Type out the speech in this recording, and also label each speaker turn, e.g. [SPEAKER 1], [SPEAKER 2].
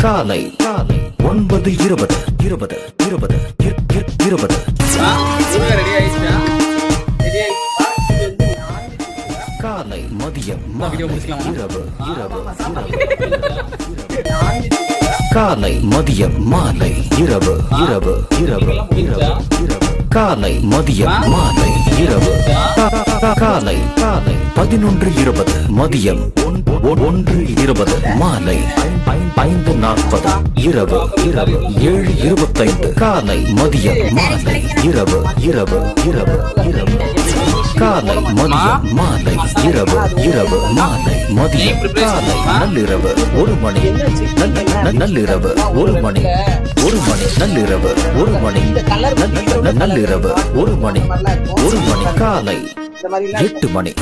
[SPEAKER 1] காலை 9:20 காலை மதியம் இரவு காலை மதியம் மாலை இரவு காலை மதியம் மாலை இரவு காலை 11:20 மதியம் 1:20 மாலை 5:40 இரவு 7:25 காலை மதியம் மாலை இரவு காலை மதியம் மாலை இரவு மாலை மதியம் காலை நள்ளிரவு 1 மணி நள்ளிரவு 1 மணி நள்ளிரவு 1 மணி நள்ளிரவு 1 மணி காலை 8 மணி